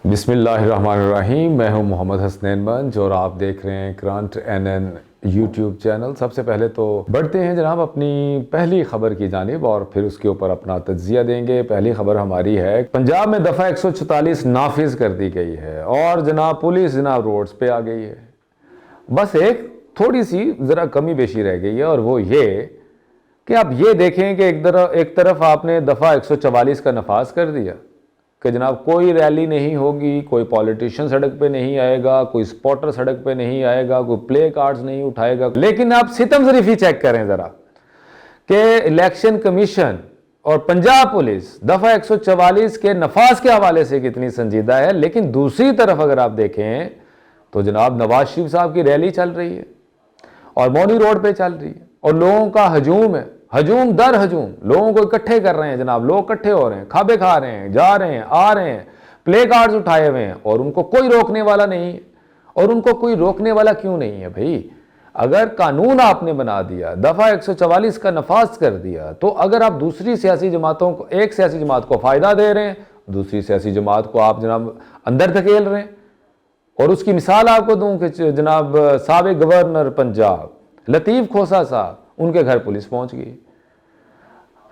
बिस्मिल्लाहिर्रहमानिर्रहीम। मैं हूं मोहम्मद हसनैन मंज और आप देख रहे हैं करंट एनएन यूट्यूब चैनल। सबसे पहले तो बढ़ते हैं जनाब अपनी पहली खबर की जानिब और फिर उसके ऊपर अपना तज्जिया देंगे। पहली खबर हमारी है, पंजाब में दफ़ा 144 नाफिज कर दी गई है और जनाब पुलिस जनाब रोड्स पे आ गई है। बस एक थोड़ी सी ज़रा कमी बेशी रह गई है और वो ये कि आप ये देखें कि एक तरफ आपने दफ़ा 144 का नफाज कर दिया कि जनाब कोई रैली नहीं होगी, कोई पॉलिटिशियन सड़क पे नहीं आएगा, कोई स्पॉटर सड़क पे नहीं आएगा, कोई प्ले कार्ड्स नहीं उठाएगा। लेकिन आप सितम ज़रीफ़ी चेक करें ज़रा कि इलेक्शन कमीशन और पंजाब पुलिस दफ़ा 144 के नफाज के हवाले से कितनी संजीदा है। लेकिन दूसरी तरफ अगर आप देखें तो जनाब नवाज शरीफ साहब की रैली चल रही है और मौनी रोड पे चल रही है और लोगों का हजूम है, हजूम दर हजूम, लोगों को इकट्ठे कर रहे हैं जनाब। लोग इकट्ठे हो रहे हैं, खाबे खा रहे हैं, जा रहे हैं, आ रहे हैं, प्ले कार्ड्स उठाए हुए हैं और उनको कोई रोकने वाला नहीं है। और उनको कोई रोकने वाला क्यों नहीं है भाई? अगर कानून आपने बना दिया, दफ़ा 144 का नफाज कर दिया, तो अगर आप दूसरी सियासी जमातों को, एक सियासी जमात को फ़ायदा दे रहे हैं, दूसरी सियासी जमात को आप जनाब अंदर धकेल रहे हैं। और उसकी मिसाल आपको दूं कि जनाब साबिक गवर्नर पंजाब लतीफ़ खोसा साहब, उनके घर पुलिस पहुंच गई।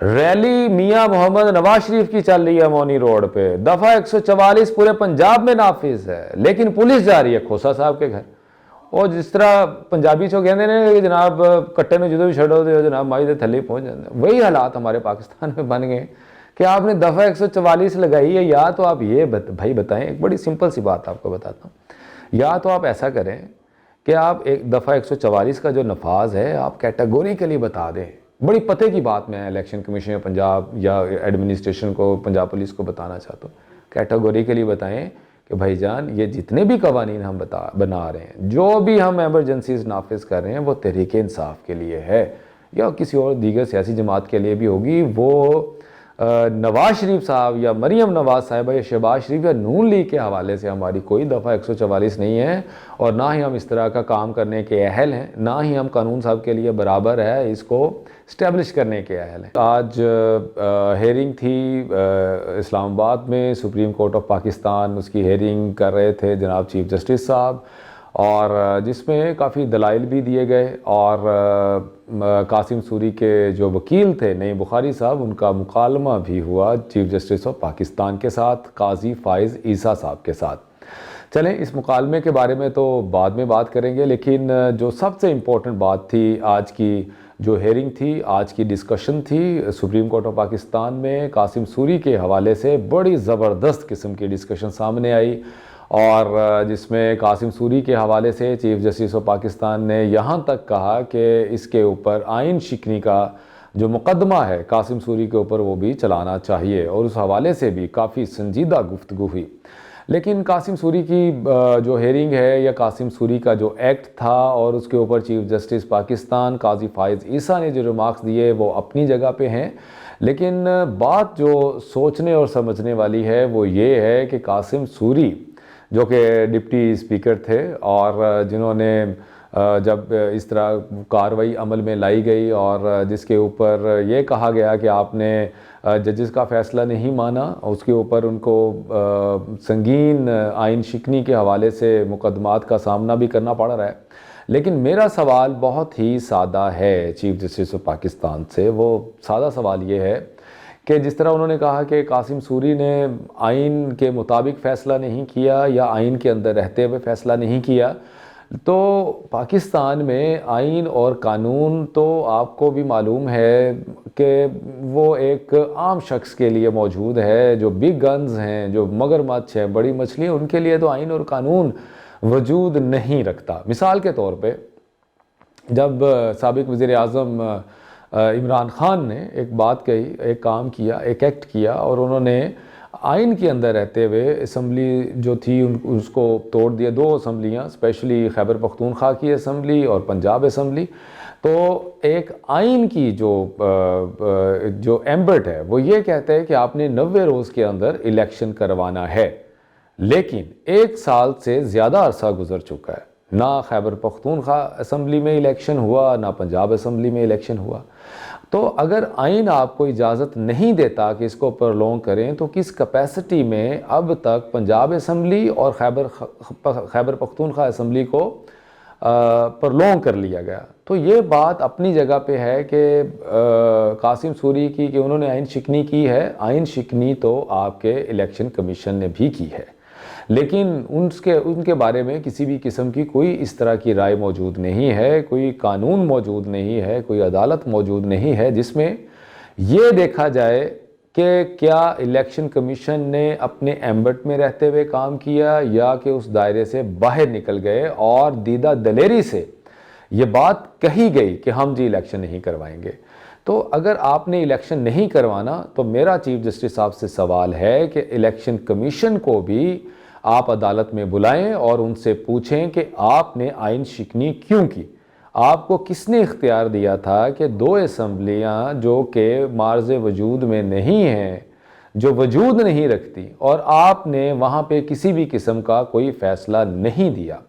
रैली मियां मोहम्मद नवाज शरीफ की चल रही है मौनी रोड पे, दफ़ा 144 पूरे पंजाब में नाफिज है, लेकिन पुलिस जा रही है खोसा साहब के घर। और जिस तरह पंजाबी चो कहते हैं जनाब कट्टे में जो भी छड़ो दो जनाब माई दे थले पहुंच जाते, वही हालात हमारे पाकिस्तान में बन गए कि आपने दफ़ा 144 लगाई है। या तो आप ये भाई बताएं, एक बड़ी सिंपल सी बात आपको बताता हूँ, या तो आप ऐसा करें कि आप एक दफ़ा 144 का जो नफाज है आप कैटेगोरिकली बता दें। बड़ी पते की बात मैं इलेक्शन कमीशन पंजाब या एडमिनिस्ट्रेशन को, पंजाब पुलिस को बताना चाहता हूँ। कैटेगोरिकली बताएं कि भाईजान ये जितने भी कवानीन हम बना रहे हैं, जो भी हम एमरजेंसीज नाफिज कर रहे हैं, वो तहरीक इंसाफ के लिए है या किसी और दीगर सियासी जमात के लिए भी होगी। वो नवाज शरीफ साहब या मरीम नवाज साहिबा या शहबाज शरीफ या नून लीग के हवाले से हमारी कोई दफ़ा 144 नहीं है और ना ही हम इस तरह का काम करने के अहल हैं, ना ही हम कानून साहब के लिए बराबर है इसको इस्टेब्लिश करने के अहल हैं। आज हेयरिंग थी इस्लामाबाद में, सुप्रीम कोर्ट ऑफ पाकिस्तान उसकी हेयरिंग कर रहे थे जनाब चीफ जस्टिस साहब, और जिसमें काफ़ी दलाइल भी दिए गए और कासिम सूरी के जो वकील थे नईम बुखारी साहब, उनका मुकालमा भी हुआ चीफ जस्टिस ऑफ पाकिस्तान के साथ, काजी फ़ाइज़ ईसा साहब के साथ। चलें इस मुकालमे के बारे में तो बाद में बात करेंगे, लेकिन जो सबसे इम्पोर्टेंट बात थी आज की जो हेयरिंग थी, आज की डिस्कशन थी सुप्रीम कोर्ट ऑफ पाकिस्तान में, कासिम सूरी के हवाले से बड़ी ज़बरदस्त किस्म की डिस्कशन सामने आई और जिसमें कासिम सूरी के हवाले से चीफ जस्टिस ऑफ पाकिस्तान ने यहाँ तक कहा कि इसके ऊपर आइन शिकनी का जो मुकदमा है कासिम सूरी के ऊपर वो भी चलाना चाहिए, और उस हवाले से भी काफ़ी संजीदा गुफ्तगू हुई। लेकिन कासिम सूरी की जो हेयरिंग है या कासिम सूरी का जो एक्ट था और उसके ऊपर चीफ जस्टिस पाकिस्तान काजी फ़ाइज़ ईसा ने जो रिमार्क्स दिए वो अपनी जगह पे हैं, लेकिन बात जो सोचने और समझने वाली है वो ये है कि कासिम सूरी जो कि डिप्टी स्पीकर थे और जिन्होंने जब इस तरह कार्रवाई अमल में लाई गई और जिसके ऊपर ये कहा गया कि आपने जजेस का फ़ैसला नहीं माना, उसके ऊपर उनको संगीन आइन शिकनी के हवाले से मुकदमात का सामना भी करना पड़ रहा है। लेकिन मेरा सवाल बहुत ही सादा है चीफ जस्टिस ऑफ पाकिस्तान से। वो सादा सवाल ये है कि जिस तरह उन्होंने कहा कि कासिम सूरी ने आइन के मुताबिक फ़ैसला नहीं किया या आइन के अंदर रहते हुए फ़ैसला नहीं किया, तो पाकिस्तान में आइन और कानून तो आपको भी मालूम है कि वो एक आम शख्स के लिए मौजूद है। जो बिग गन्स हैं, जो मगरमच्छ हैं, बड़ी मछलियाँ, उनके लिए तो आइन और कानून वजूद नहीं रखता। मिसाल के तौर पे जब साबिक वज़ीर आज़म इमरान खान ने एक बात कही, एक काम किया, एक एक्ट किया और उन्होंने आइन के अंदर रहते हुए असम्बली जो थी उसको तोड़ दिया। दो असम्बलियाँ, स्पेशली खैबर पख्तूनख्वा की असम्बली और पंजाब असम्बली। तो एक आइन की जो एम्बर्ट है वो ये कहता है कि आपने 90 रोज़ के अंदर इलेक्शन करवाना है, लेकिन 1 साल से ज़्यादा अरसा गुजर चुका है, ना खैबर पख्तूनख्वा असम्बली में इलेक्शन हुआ, ना पंजाब असम्बली में इलेक्शन हुआ। तो अगर आइन आपको इजाज़त नहीं देता कि इसको प्रलोंग करें, तो किस कैपेसिटी में अब तक पंजाब असम्बली और खैबर पख्तूनख्वा असम्बली को प्रलोंग कर लिया गया। तो ये बात अपनी जगह पे है कि कासिम सूरी की कि उन्होंने आइन शिकनी की है। आइन शिकनी तो आपके इलेक्शन कमीशन ने भी की है, लेकिन उनके बारे में किसी भी किस्म की कोई इस तरह की राय मौजूद नहीं है, कोई कानून मौजूद नहीं है, कोई अदालत मौजूद नहीं है जिसमें ये देखा जाए कि क्या इलेक्शन कमीशन ने अपने एम्बट में रहते हुए काम किया या कि उस दायरे से बाहर निकल गए और दीदा दलेरी से ये बात कही गई कि हम जी इलेक्शन नहीं करवाएंगे। तो अगर आपने इलेक्शन नहीं करवाना तो मेरा चीफ जस्टिस साहब से सवाल है कि इलेक्शन कमीशन को भी आप अदालत में बुलाएं और उनसे पूछें कि आपने आइन शिकनी क्यों की। आपको किसने इख्तियार दिया था कि दो असम्बलियाँ जो कि मार्ज़ वजूद में नहीं हैं, जो वजूद नहीं रखती, और आपने वहाँ पे किसी भी किस्म का कोई फ़ैसला नहीं दिया।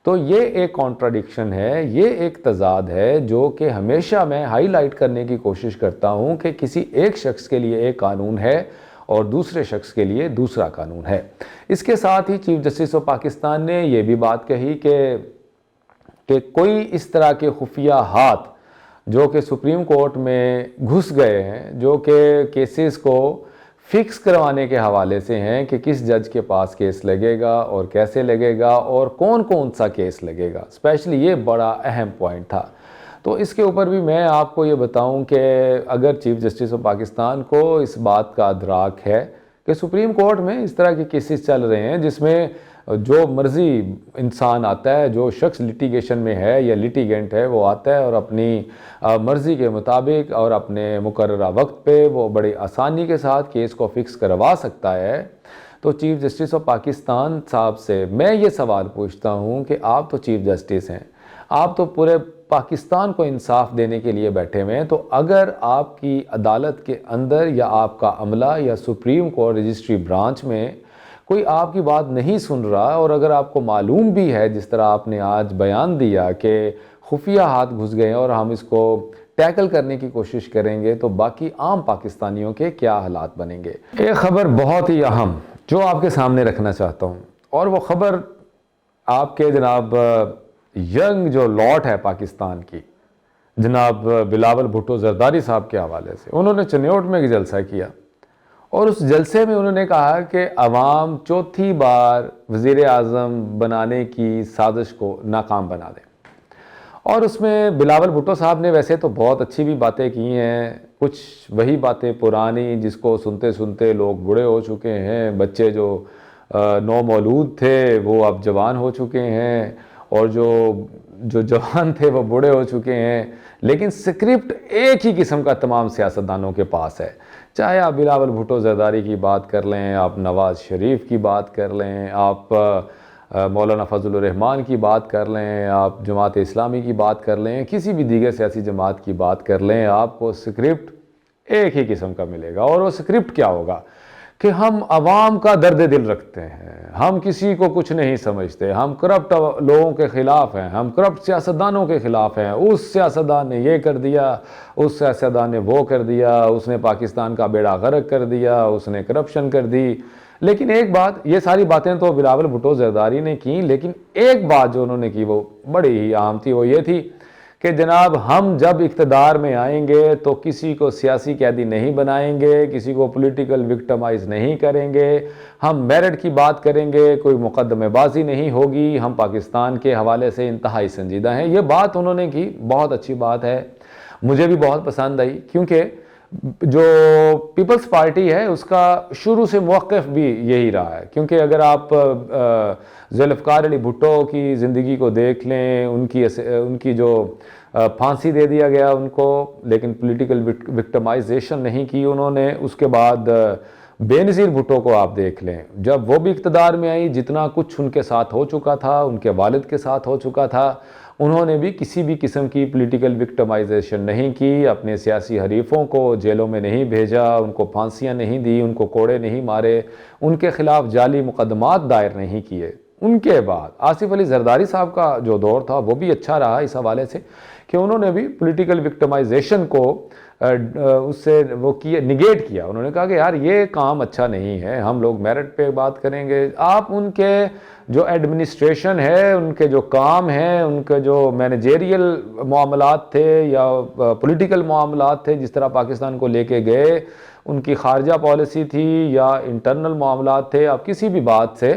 तो ये एक कॉन्ट्राडिक्शन है, ये एक तज़ाद है जो कि हमेशा मैं हाईलाइट करने की कोशिश करता हूँ कि किसी एक शख्स के लिए एक कानून है और दूसरे शख्स के लिए दूसरा कानून है। इसके साथ ही चीफ जस्टिस ऑफ पाकिस्तान ने ये भी बात कही कि कोई इस तरह के खुफिया हाथ जो कि सुप्रीम कोर्ट में घुस गए हैं, जो कि केसेस को फिक्स करवाने के हवाले से हैं कि किस जज के पास केस लगेगा और कैसे लगेगा और कौन कौन सा केस लगेगा, स्पेशली ये बड़ा अहम पॉइंट था। तो इसके ऊपर भी मैं आपको ये बताऊं कि अगर चीफ जस्टिस ऑफ पाकिस्तान को इस बात का अदराक है कि सुप्रीम कोर्ट में इस तरह के केसेस चल रहे हैं जिसमें जो मर्ज़ी इंसान आता है, जो शख्स लिटिगेशन में है या लिटिगेंट है, वो आता है और अपनी मर्ज़ी के मुताबिक और अपने मुकर्ररा वक्त पे वो बड़ी आसानी के साथ केस को फिक्स करवा सकता है। तो चीफ जस्टिस ऑफ पाकिस्तान साहब से मैं ये सवाल पूछता हूँ कि आप तो चीफ जस्टिस हैं, आप तो पूरे पाकिस्तान को इंसाफ देने के लिए बैठे हुए हैं, तो अगर आपकी अदालत के अंदर या आपका अमला या सुप्रीम कोर्ट रजिस्ट्री ब्रांच में कोई आपकी बात नहीं सुन रहा, और अगर आपको मालूम भी है जिस तरह आपने आज बयान दिया कि खुफिया हाथ घुस गए और हम इसको टैकल करने की कोशिश करेंगे, तो बाकी आम पाकिस्तानियों के क्या हालात बनेंगे। एक ख़बर बहुत ही अहम जो आपके सामने रखना चाहता हूँ, और वो ख़बर आपके जनाब यंग जो लॉट है पाकिस्तान की, जनाब बिलावल भुट्टो जरदारी साहब के हवाले से। उन्होंने चन्योट में एक जलसा किया और उस जलसे में उन्होंने कहा कि अवाम चौथी बार वज़ीर आज़म बनाने की साजिश को नाकाम बना दें। और उसमें बिलावल भुट्टो साहब ने वैसे तो बहुत अच्छी भी बातें की हैं, कुछ वही बातें पुरानी जिसको सुनते सुनते लोग बूढ़े हो चुके हैं, बच्चे जो नौमौलूद थे वो अब जवान हो चुके हैं, और जो जवान थे वो बूढ़े हो चुके हैं, लेकिन स्क्रिप्ट एक ही किस्म का तमाम सियासतदानों के पास है। चाहे आप बिलावल भुट्टो जरदारी की बात कर लें, आप नवाज़ शरीफ की बात कर लें, आप मौलाना फजलुर रहमान की बात कर लें, आप जमात इस्लामी की बात कर लें, किसी भी दीगर सियासी जमात की बात कर लें, आपको स्क्रिप्ट एक ही किस्म का मिलेगा। और वो स्क्रिप्ट क्या होगा कि हम आवाम का दर्द दिल रखते हैं, हम किसी को कुछ नहीं समझते, हम करप्ट लोगों के ख़िलाफ़ हैं, हम करप्ट सियासतदानों के ख़िलाफ़ हैं, उस सियासतदान ने ये कर दिया, उस सियासतदान ने वो कर दिया, उसने पाकिस्तान का बेड़ा गर्क कर दिया, उसने करप्शन कर दी। लेकिन एक बात, ये सारी बातें तो बिलावल भुट्टो जरदारी ने की, लेकिन एक बात जो उन्होंने की वो बड़ी ही अहम थी, वो ये थी कि जनाब हम जब इक़्तिदार में आएंगे तो किसी को सियासी कैदी नहीं बनाएंगे, किसी को पॉलिटिकल विक्टिमाइज़ नहीं करेंगे, हम मेरिट की बात करेंगे, कोई मुकदमेबाजी नहीं होगी, हम पाकिस्तान के हवाले से इंतहाई संजीदा हैं। ये बात उन्होंने की, बहुत अच्छी बात है, मुझे भी बहुत पसंद आई, क्योंकि जो पीपल्स पार्टी है उसका शुरू से मौक़िफ़ भी यही रहा है। क्योंकि अगर आप ज़ुल्फ़िकार अली भुट्टो की ज़िंदगी को देख लें, उनकी जो फांसी दे दिया गया उनको, लेकिन पॉलिटिकल विक्टिमाइजेशन नहीं की उन्होंने। उसके बाद बेनज़ीर भुट्टो को आप देख लें, जब वो भी इक़्तिदार में आई, जितना कुछ उनके साथ हो चुका था, उनके वालिद के साथ हो चुका था, उन्होंने भी किसी भी किस्म की पॉलिटिकल विक्टिमाइजेशन नहीं की, अपने सियासी हरीफ़ों को जेलों में नहीं भेजा, उनको फांसियां नहीं दी, उनको कोड़े नहीं मारे, उनके ख़िलाफ़ जाली मुकदमात दायर नहीं किए। उनके बाद आसिफ अली जरदारी साहब का जो दौर था वो भी अच्छा रहा इस हवाले से कि उन्होंने भी पॉलिटिकल विक्टिमाइजेशन को उससे वो किया, निगेट किया। उन्होंने कहा कि यार ये काम अच्छा नहीं है, हम लोग मेरिट पे बात करेंगे। आप उनके जो एडमिनिस्ट्रेशन है, उनके जो काम हैं, उनके जो मैनेजेरियल मामलात थे या पॉलिटिकल मामलात थे, जिस तरह पाकिस्तान को लेके गए, उनकी खारजा पॉलिसी थी या इंटरनल मामलात थे, आप किसी भी बात से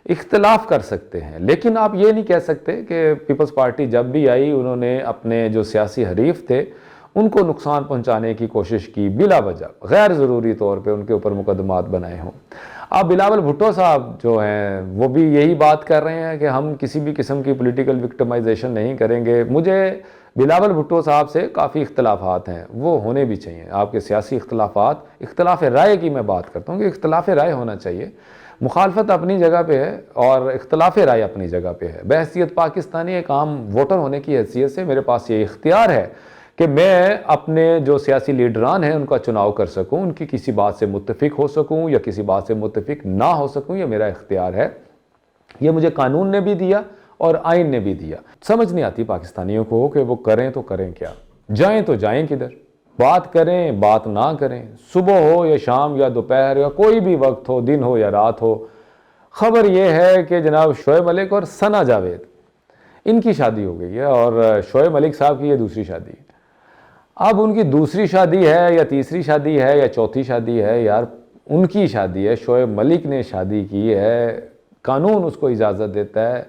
इख्तलाफ कर सकते हैं, लेकिन आप ये नहीं कह सकते कि पीपल्स पार्टी जब भी आई उन्होंने अपने जो सियासी हरीफ थे उनको नुकसान पहुंचाने की कोशिश की, बिला वजह गैर ज़रूरी तौर पे उनके ऊपर मुकदमात बनाए हों। अब बिलावल भुट्टो साहब जो हैं वो भी यही बात कर रहे हैं कि हम किसी भी किस्म की पॉलिटिकल विक्टिमाइजेशन नहीं करेंगे। मुझे बिलावल भुट्टो साहब से काफ़ी इख्तलाफात हैं, वो होने भी चाहिए। आपके सियासी इख्तलाफात, इख्तलाफ राय की मैं बात करता हूँ कि इख्तलाफ राय होना चाहिए, मुखालफत अपनी जगह पे है और इख्तलाफ राय अपनी जगह पे है। बहैसियत पाकिस्तानी एक आम वोटर होने की हैसियत से मेरे पास ये इख्तियार है कि मैं अपने जो सियासी लीडरान हैं उनका चुनाव कर सकूं, उनकी किसी बात से मुत्तफिक हो सकूं या किसी बात से मुत्तफिक ना हो सकूं, ये मेरा इख्तियार है। ये मुझे कानून ने भी दिया और आइन ने भी दिया। समझ नहीं आती पाकिस्तानियों को कि वो करें तो करें क्या, जाएं तो जाएं किधर, बात करें बात ना करें, सुबह हो या शाम या दोपहर या कोई भी वक्त हो, दिन हो या रात हो। खबर यह है कि जनाब शोएब मलिक और सना जावेद इनकी शादी हो गई है और शोएब मलिक साहब की ये दूसरी शादी है। अब उनकी दूसरी शादी है या तीसरी शादी है या चौथी शादी है, यार उनकी शादी है, शोएब मलिक ने शादी की है, कानून उसको इजाज़त देता है,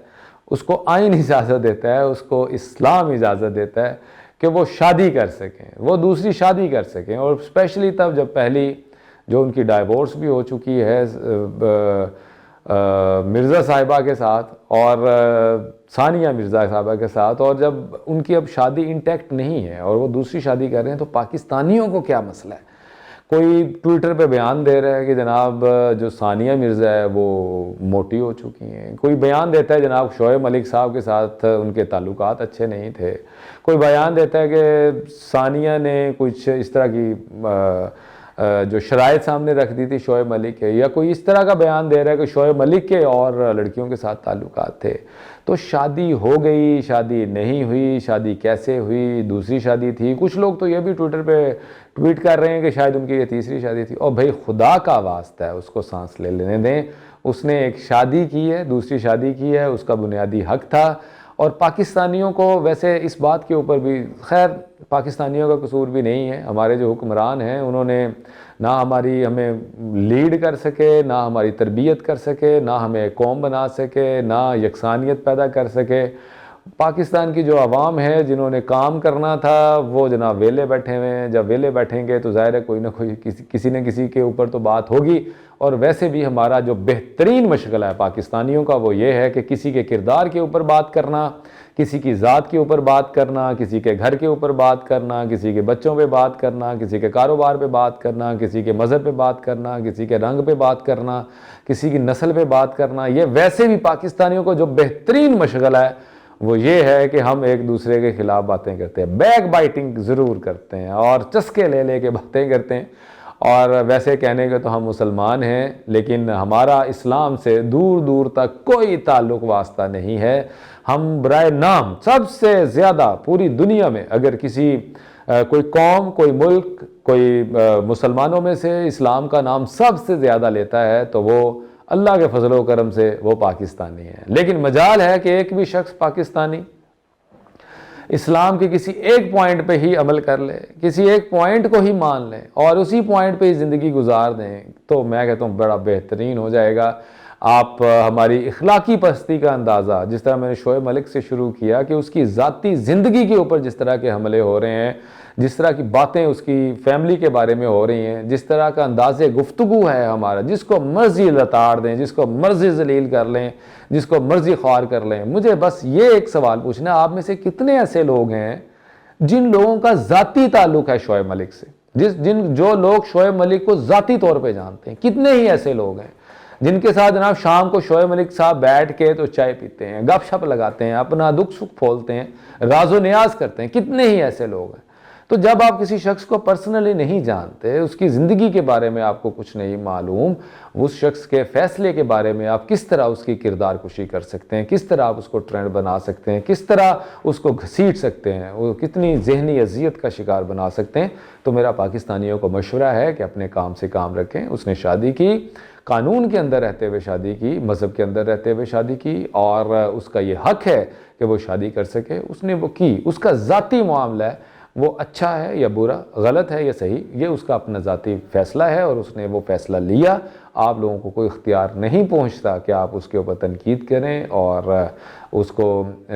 उसको आइन इजाज़त देता है, उसको इस्लाम इजाज़त देता है कि वो शादी कर सकें, वो दूसरी शादी कर सकें। और स्पेशली तब जब पहली जो उनकी डाइवोर्स भी हो चुकी है मिर्ज़ा साहिबा के साथ और सानिया मिर्ज़ा साहिबा के साथ, और जब उनकी अब शादी इंटैक्ट नहीं है और वो दूसरी शादी कर रहे हैं, तो पाकिस्तानियों को क्या मसला है? कोई ट्विटर पे बयान दे रहा है कि जनाब जो सानिया मिर्ज़ा है वो मोटी हो चुकी हैं, कोई बयान देता है जनाब शोएब मलिक साहब के साथ उनके ताल्लुकात अच्छे नहीं थे, कोई बयान देता है कि सानिया ने कुछ इस तरह की जो शराइत सामने रख दी थी शोएब मलिक के, या कोई इस तरह का बयान दे रहा है कि शोएब मलिक के और लड़कियों के साथ ताल्लुकात थे। तो शादी हो गई, शादी नहीं हुई, शादी कैसे हुई, दूसरी शादी थी। कुछ लोग तो ये भी ट्विटर पे ट्वीट कर रहे हैं कि शायद उनकी ये तीसरी शादी थी। और भाई खुदा का वास्ता है, उसको सांस ले लेने दें। उसने एक शादी की है, दूसरी शादी की है, उसका बुनियादी हक था। और पाकिस्तानियों को वैसे इस बात के ऊपर भी, खैर पाकिस्तानियों का कसूर भी नहीं है, हमारे जो हुक्मरान हैं उन्होंने ना हमें लीड कर सके, ना हमारी तरबियत कर सके, ना हमें कौम बना सके, ना यकसानियत पैदा कर सके। पाकिस्तान की जो आवाम है जिन्होंने काम करना था वो जनाब वेले बैठे हुए हैं। जब वेले बैठेंगे तो ज़ाहिर है कोई ना कोई किसी न किसी के ऊपर तो बात होगी। और वैसे भी हमारा जो बेहतरीन मशगला है पाकिस्तानियों का वो ये है कि किसी के किरदार के ऊपर बात करना, किसी की ज़ात के ऊपर बात करना, किसी के घर के ऊपर बात करना, किसी के बच्चों पे बात करना, किसी के कारोबार पे बात करना, किसी के मज़हब पे बात करना, किसी के रंग पे बात करना, किसी की नस्ल पे बात करना। ये वैसे भी पाकिस्तानियों को जो बेहतरीन मशगला है वो ये है कि हम एक दूसरे के ख़िलाफ़ बातें करते हैं, बैक बाइटिंग ज़रूर करते हैं और चस्के ले ले के बातें करते हैं। और वैसे कहने के तो हम मुसलमान हैं, लेकिन हमारा इस्लाम से दूर दूर तक कोई ताल्लुक़ वास्ता नहीं है। हम बराए नाम सबसे ज़्यादा पूरी दुनिया में अगर किसी कोई कौम, कोई मुल्क, कोई मुसलमानों में से इस्लाम का नाम सबसे ज़्यादा लेता है तो वो अल्लाह के फजल व करम से वो पाकिस्तानी है। लेकिन मजाल है कि एक भी शख्स पाकिस्तानी इस्लाम के किसी एक पॉइंट पे ही अमल कर ले, किसी एक पॉइंट को ही मान लें और उसी पॉइंट पे ही ज़िंदगी गुजार दें, तो मैं कहता हूँ बड़ा बेहतरीन हो जाएगा। आप हमारी इखलाकी पस्ती का अंदाज़ा, जिस तरह मैंने शोएब मलिक से शुरू किया कि उसकी ज़ाती ज़िंदगी के ऊपर जिस तरह के हमले हो रहे हैं, जिस तरह की बातें उसकी फैमिली के बारे में हो रही हैं, जिस तरह का अंदाज़े गुफ्तगू है हमारा, जिसको मर्ज़ी लताड़ दें, जिसको मर्ज़ी जलील कर लें, जिसको मर्ज़ी ख्वार कर लें। मुझे बस ये एक सवाल पूछना, आप में से कितने ऐसे लोग हैं जिन लोगों का ज़ाती ताल्लुक़ है शोएब मलिक से, जो लोग शोएब मलिक को ज़ाती तौर पर जानते हैं? कितने ही ऐसे लोग हैं जिनके साथ जनाब शाम को शोएब मलिक साहब बैठ के तो चाय पीते हैं, गपशप लगाते हैं, अपना दुख सुख फोलते हैं, राजो नियाज करते हैं? कितने ही ऐसे लोग हैं। तो जब आप किसी शख्स को पर्सनली नहीं जानते, उसकी ज़िंदगी के बारे में आपको कुछ नहीं मालूम, उस शख्स के फ़ैसले के बारे में आप किस तरह उसकी किरदार कुशी कर सकते हैं, किस तरह आप उसको ट्रेंड बना सकते हैं, किस तरह उसको घसीट सकते हैं, वो कितनी ज़हनी अजियत का शिकार बना सकते हैं, तो मेरा पाकिस्तानियों को मशवरा है कि अपने काम से काम रखें। उसने शादी की, कानून के अंदर रहते हुए शादी की, मज़हब के अंदर रहते हुए शादी की, और उसका ये हक़ है कि वो शादी कर सके, उसने वो की। उसका ज़ाती मामला है, वो अच्छा है या बुरा, गलत है या सही, ये उसका अपना ज़ाती फ़ैसला है और उसने वो फ़ैसला लिया। आप लोगों को कोई इख्तियार नहीं पहुंचता कि आप उसके ऊपर तनकीद करें और उसको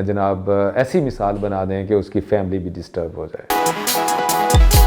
जनाब ऐसी मिसाल बना दें कि उसकी फैमिली भी डिस्टर्ब हो जाए।